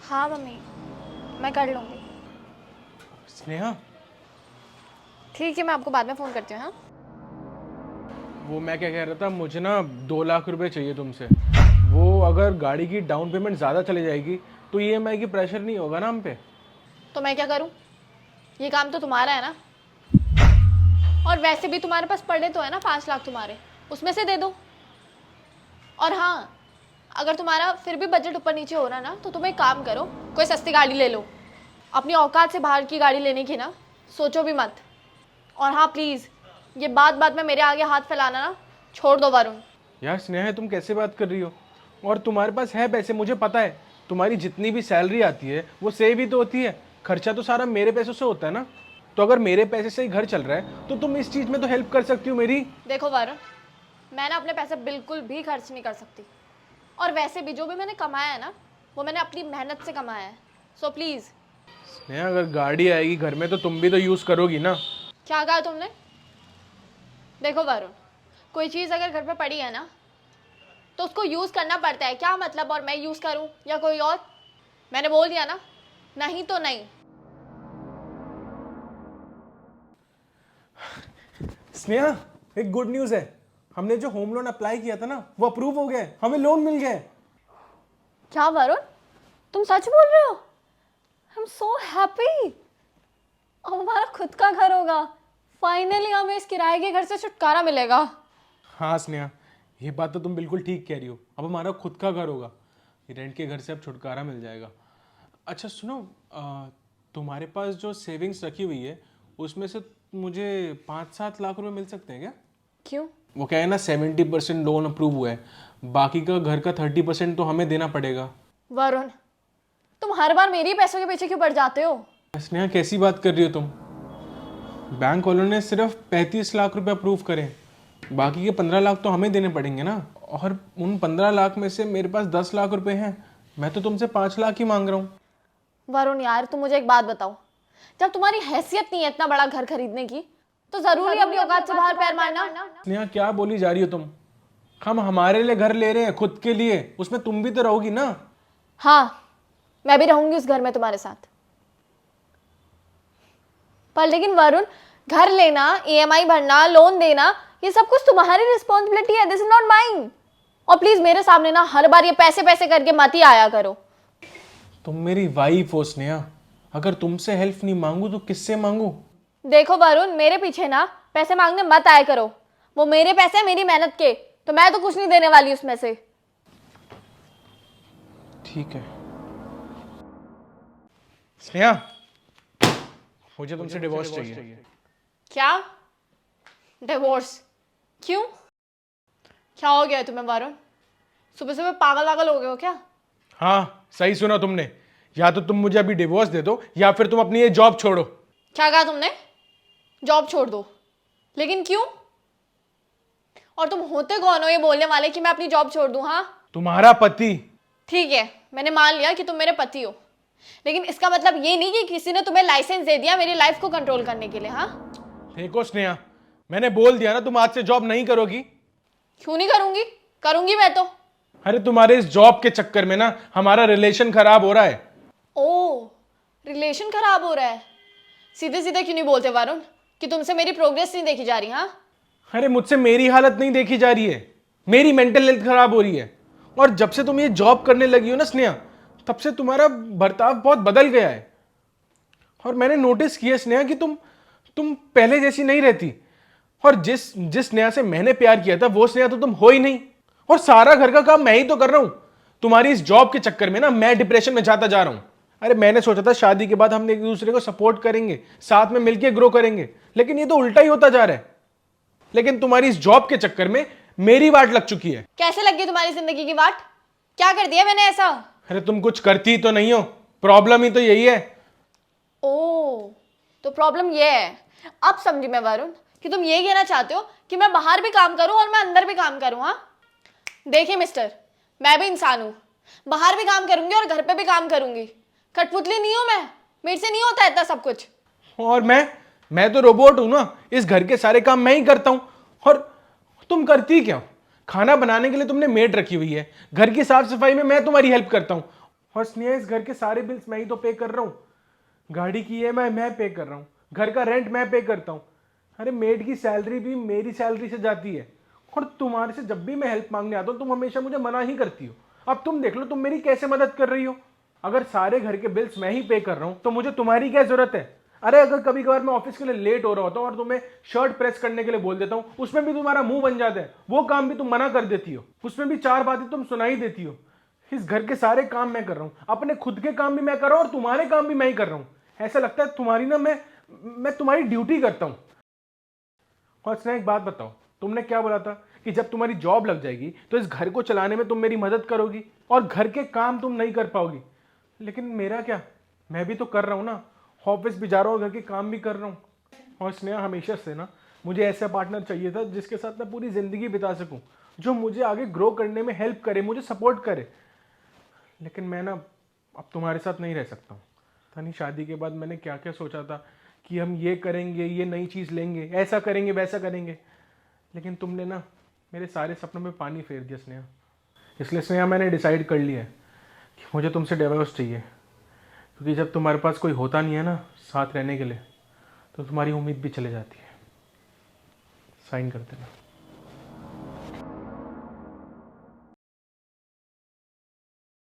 हाँ मम्मी, मैं कर लूँगी। स्नेहा, ठीक है, मैं आपको बाद में फ़ोन करती हूँ। हाँ, वो मैं क्या कह रहा था, मुझे ना 2 लाख रुपए चाहिए तुमसे। वो अगर गाड़ी की डाउन पेमेंट ज़्यादा चली जाएगी तो ईएमआई की प्रेशर नहीं होगा ना हम पे? तो मैं क्या करूँ? ये काम तो तुम्हारा है ना। और वैसे भी तुम्हारे पास पड़े तो है ना 5 लाख तुम्हारे, उसमें से दे दो। और हाँ, अगर तुम्हारा फिर भी बजट ऊपर नीचे हो रहा ना, तो तुम एक काम करो, कोई सस्ती गाड़ी ले लो। अपनी औकात से बाहर की गाड़ी लेने की ना सोचो भी मत। और हाँ प्लीज़, ये बात बात में मेरे आगे हाथ फैलाना ना छोड़ दो वरुण। यार स्नेहा, तुम कैसे बात कर रही हो? और तुम्हारे पास है पैसे, मुझे पता है। तुम्हारी जितनी भी सैलरी आती है वो सेव ही तो होती है। खर्चा तो सारा मेरे पैसों से होता है ना। तो अगर मेरे पैसे से ही घर चल रहा है तो तुम इस चीज़ में तो हेल्प कर सकती हो मेरी। देखो वरुण, मैं ना अपने पैसे बिल्कुल भी खर्च नहीं कर सकती। और वैसे भी जो भी मैंने कमाया है ना, वो मैंने अपनी मेहनत से कमाया है। So please. स्नेहा, अगर गाड़ी आएगी घर में तो तुम भी तो यूज़ करोगी ना। क्या कहा तुमने? देखो वरुण, कोई चीज़ अगर घर पे पड़ी है ना, तो उसको यूज़ करना पड़ता है। क्या मतलब, और मैं यूज़ करूँ या कोई और? मैंने बोल दिया ना, नहीं तो नहीं। स्नेहा, एक गुड न्यूज़ है। हमने जो होम लोन अप्लाई किया था ना, वो अप्रूव हो गया है। हमें लोन मिल गया है। क्या वरुण, तुम सच बोल रहे हो? I am so happy. अब हमारा खुद का घर होगा। फाइनली हमें इस किराए के घर से छुटकारा मिलेगा। हाँ स्नेहा, ये बात तो तुम बिल्कुल ठीक कह रही हो। अब हमारा खुद का घर होगा। ये रेंट के घर से अब छुटकारा मिल जाएगा। अच्छा सुनो, तुम्हारे पास जो सेविंग्स रखी हुई है उसमें से मुझे 5-7 लाख रुपए मिल सकते हैं क्या? क्यों? वो क्या है ना, 70% लोन अप्रूव हुआ है। बाकी का घर का 30% तो हमें देना पड़ेगा। वरुण, तुम हर बार मेरी पैसों के पीछे क्यों पड़ जाते हो? स्नेहा, कैसी बात कर रही हो तुम? बैंक वालों ने सिर्फ 35 लाख रुपए अप्रूव करे। बाकी के 15 लाख तो हमें देने पड़ेंगे ना। और उन 15 लाख में से मेरे पास 10 लाख रुपए हैं। मैं तो तुमसे 5 लाख ही मांग रहा हूँ। वरुण यार, तुम मुझे एक बात बताओ, जब तुम्हारी हैसियत नहीं है इतना बड़ा घर खरीदने की, तो जरूरी अपनी औकात से बाहर पैर मारना? स्नेहा, क्या बोली जा रही हो तुम? हम हमारे लिए घर ले रहे हैं, खुद के लिए। उसमें तुम भी तो रहोगी ना। हाँ, मैं भी रहूंगी उस घर में तुम्हारे साथ। पर लेकिन वरुण, घर लेना, ईएमआई भरना, लोन देना, ये सब कुछ तुम्हारी रिस्पॉन्सिबिलिटी है। This is not mine. और प्लीज मेरे सामने ना हर बार ये पैसे पैसे करके मत ही आया करो। तुम मेरी वाइफ हो स्नेहा। अगर तुमसे हेल्प नहीं मांगू तो किससे मांगू? देखो वरुण, मेरे पीछे ना पैसे मांगने मत आया करो। वो मेरे पैसे हैं, मेरी मेहनत के, तो मैं तो कुछ नहीं देने वाली उसमें से। ठीक है स्नेहा, मुझे तुमसे डिवोर्स चाहिए। क्या? डिवोर्स? क्यों? क्या हो गया है तुम्हें वरुण? सुबह सुबह पागल वागल हो गए हो क्या? हाँ, सही सुना तुमने। या तो तुम मुझे अभी डिवोर्स दे दो या फिर तुम अपनी ये जॉब छोड़ो। क्या कहा तुमने? जॉब छोड़ दो? लेकिन क्यों? और तुम होते कौन हो ये बोलने वाले कि मैं अपनी जॉब छोड़ दूं? हाँ, तुम्हारा पति। ठीक है, मैंने मान लिया कि तुम मेरे पति हो, लेकिन इसका मतलब ये नहीं कि किसी ने तुम्हें लाइसेंस दे दिया मेरी लाइफ को कंट्रोल करने के लिए। हाँ, देखो स्नेहा, मैंने बोल दिया ना, तुम आज से जॉब नहीं करोगी। क्यों नहीं करूंगी? करूंगी मैं तो। अरे तुम्हारे इस जॉब के चक्कर में ना हमारा रिलेशन खराब हो रहा है। ओ, रिलेशन खराब हो रहा है? सीधे सीधे क्यों नहीं बोलते वरुण कि तुमसे मेरी प्रोग्रेस नहीं देखी जा रही? हाँ, अरे मुझसे मेरी हालत नहीं देखी जा रही है, मेरी मेंटल हेल्थ खराब हो रही है। और जब से तुम ये जॉब करने लगी हो ना स्नेहा, तब से तुम्हारा बर्ताव बहुत बदल गया है। और मैंने नोटिस किया स्नेहा कि तुम पहले जैसी नहीं रहती। और जिस जिस स्नेहा से मैंने प्यार किया था वो स्नेहा तो तुम हो ही नहीं। और सारा घर का काम मैं ही तो कर रहा हूं। तुम्हारी इस जॉब के चक्कर में ना मैं डिप्रेशन में जाता जा रहा हूं। अरे मैंने सोचा था शादी के बाद हम एक दूसरे को सपोर्ट करेंगे, साथ में मिलकर ग्रो करेंगे, लेकिन ये तो उल्टा ही होता जा रहा है। लेकिन तुम्हारी इस जॉब के चक्कर में मेरी वाट लग चुकी है। कैसे लग गई तुम्हारी जिंदगी की वाट? क्या कर दिया मैंने ऐसा? अरे तुम कुछ करती तो नहीं हो, प्रॉब्लम ही तो यही है। ओ, तो प्रॉब्लम ये है। अब समझी मैं वरुण कि तुम ये कहना चाहते हो कि मैं बाहर भी काम करूं और मैं अंदर भी काम करूं। हाँ, देखिए मिस्टर, मैं भी इंसान हूं, बाहर भी काम करूंगी और घर पे भी काम करूंगी। कठपुतली नहीं हूं मैं, मेरे से नहीं होता इतना सब कुछ। और मैं तो रोबोट हूं ना, इस घर के सारे काम मैं ही करता हूं। और तुम करती क्या हो? खाना बनाने के लिए तुमने मेड रखी हुई है, घर की साफ सफाई में मैं तुम्हारी हेल्प करता हूं। और स्नेहा इस घर के सारे बिल्स मैं ही तो पे कर रहा हूँ। गाड़ी की ईएमआई मैं पे कर रहा हूँ, घर का रेंट मैं पे करता हूँ। अरे मेड की सैलरी भी मेरी सैलरी से जाती है। और तुम्हारे से जब भी मैं हेल्प मांगने आता हूँ तुम हमेशा मुझे मना ही करती हो। अब तुम देख लो तुम मेरी कैसे मदद कर रही हो। अगर सारे घर के बिल्स मैं ही पे कर रहा हूँ तो मुझे तुम्हारी क्या जरूरत है। अरे अगर कभी कभार मैं ऑफिस के लिए लेट हो रहा होता हूँ और तुम्हें शर्ट प्रेस करने के लिए बोल देता हूँ, उसमें भी तुम्हारा मुंह बन जाता है, वो काम भी तुम मना कर देती हो, उसमें भी 4 बातें तुम सुनाई देती हो। इस घर के सारे काम मैं कर रहा हूँ, अपने खुद के काम भी मैं कर रहा हूँ और तुम्हारे काम भी मैं ही कर रहा हूँ। ऐसा लगता है तुम्हारी ना मैं तुम्हारी ड्यूटी करता हूँ। और स्नेहा एक बात बताओ, तुमने क्या बोला था कि जब तुम्हारी जॉब लग जाएगी तो इस घर को चलाने में तुम मेरी मदद करोगी और घर के काम तुम नहीं कर पाओगी। लेकिन मेरा क्या, मैं भी तो कर रहा हूँ ना, ऑफिस भी जा रहा हूँ, घर के काम भी कर रहा हूँ। और स्नेहा हमेशा से ना मुझे ऐसा पार्टनर चाहिए था जिसके साथ मैं पूरी ज़िंदगी बिता सकूँ, जो मुझे आगे ग्रो करने में हेल्प करे, मुझे सपोर्ट करे। लेकिन मैं ना अब तुम्हारे साथ नहीं रह सकता हूँ। पता नहीं शादी के बाद मैंने क्या क्या सोचा था कि हम ये करेंगे, ये नई चीज़ लेंगे, ऐसा करेंगे, वैसा करेंगे। लेकिन तुमने ना मेरे सारे सपनों में पानी फेर दिया स्नेहा। इसलिए स्नेहा मैंने डिसाइड कर लिया है कि मुझे तुमसे डिवोर्स चाहिए। क्योंकि जब तुम्हारे पास कोई होता नहीं है ना साथ रहने के लिए, तो तुम्हारी उम्मीद भी चले जाती है। साइन कर देना।